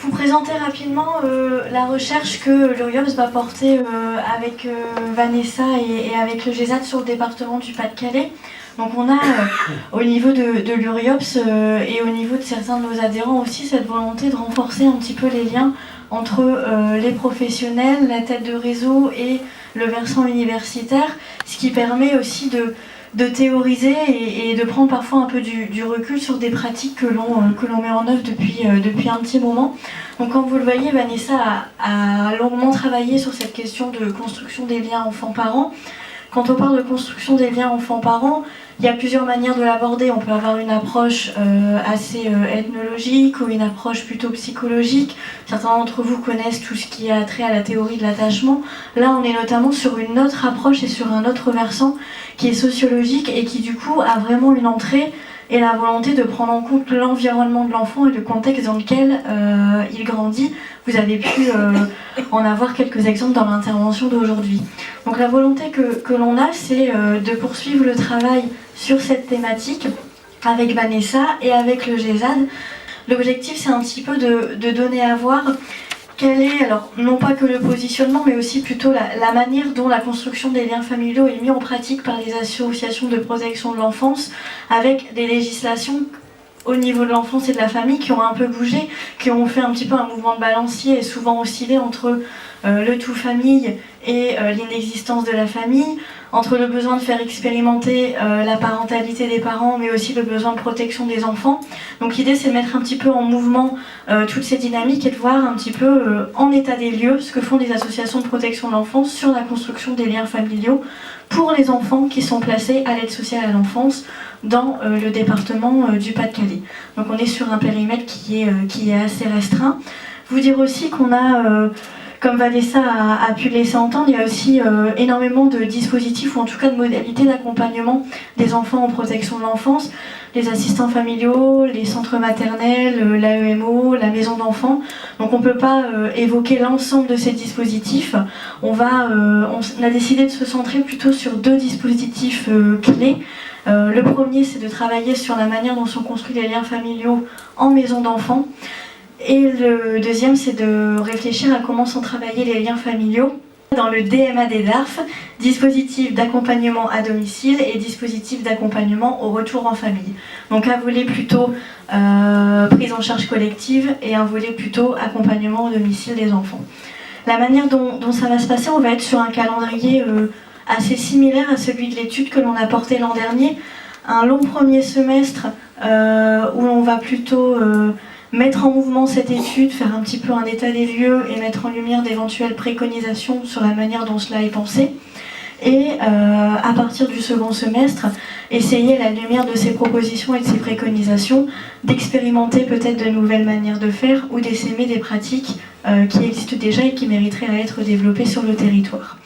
vous présenter rapidement la recherche que l'URIOPS va porter avec Vanessa et avec le GESAD sur le département du Pas-de-Calais. Donc on a au niveau de l'URIOPS et au niveau de certains de nos adhérents aussi cette volonté de renforcer un petit peu les liens entre les professionnels, la tête de réseau et le versant universitaire, ce qui permet aussi de théoriser et de prendre parfois un peu du recul sur des pratiques que l'on met en œuvre depuis un petit moment. Donc comme vous le voyez, Vanessa a longuement travaillé sur cette question de construction des liens enfants-parents. Quand on parle de construction des liens enfants-parents, il y a plusieurs manières de l'aborder. On peut avoir une approche assez ethnologique ou une approche plutôt psychologique. Certains d'entre vous connaissent tout ce qui a trait à la théorie de l'attachement. Là, on est notamment sur une autre approche et sur un autre versant qui est sociologique et qui du coup a vraiment une entrée et la volonté de prendre en compte l'environnement de l'enfant et le contexte dans lequel il grandit. Vous avez pu en avoir quelques exemples dans l'intervention d'aujourd'hui. Donc la volonté que l'on a, c'est de poursuivre le travail sur cette thématique avec Vanessa et avec le GESAD. L'objectif, c'est un petit peu de donner à voir quel est, alors non pas que le positionnement, mais aussi plutôt la manière dont la construction des liens familiaux est mise en pratique par les associations de protection de l'enfance, avec des législations au niveau de l'enfance et de la famille qui ont un peu bougé, qui ont fait un petit peu un mouvement de balancier et souvent oscillé entre le tout famille et l'inexistence de la famille, entre le besoin de faire expérimenter la parentalité des parents, mais aussi le besoin de protection des enfants. Donc l'idée, c'est de mettre un petit peu en mouvement toutes ces dynamiques et de voir un petit peu en état des lieux ce que font les associations de protection de l'enfance sur la construction des liens familiaux pour les enfants qui sont placés à l'aide sociale à l'enfance dans le département du Pas-de-Calais. Donc on est sur un périmètre qui est assez restreint. Vous dire aussi qu'on a... Comme Vanessa a pu laisser entendre, il y a aussi énormément de dispositifs, ou en tout cas de modalités d'accompagnement des enfants en protection de l'enfance, les assistants familiaux, les centres maternels, l'AEMO, la maison d'enfants. Donc on ne peut pas évoquer l'ensemble de ces dispositifs. On a décidé de se centrer plutôt sur deux dispositifs clés. Le premier, c'est de travailler sur la manière dont sont construits les liens familiaux en maison d'enfants. Et le deuxième, c'est de réfléchir à comment sont travaillés les liens familiaux dans le DMA des DARF, dispositif d'accompagnement à domicile et dispositif d'accompagnement au retour en famille. Donc un volet plutôt prise en charge collective et un volet plutôt accompagnement au domicile des enfants. La manière dont ça va se passer, on va être sur un calendrier assez similaire à celui de l'étude que l'on a porté l'an dernier. Un long premier semestre où on va plutôt... mettre en mouvement cette étude, faire un petit peu un état des lieux et mettre en lumière d'éventuelles préconisations sur la manière dont cela est pensé. Et à partir du second semestre, essayer à la lumière de ces propositions et de ces préconisations d'expérimenter peut-être de nouvelles manières de faire ou d'essaimer des pratiques qui existent déjà et qui mériteraient à être développées sur le territoire.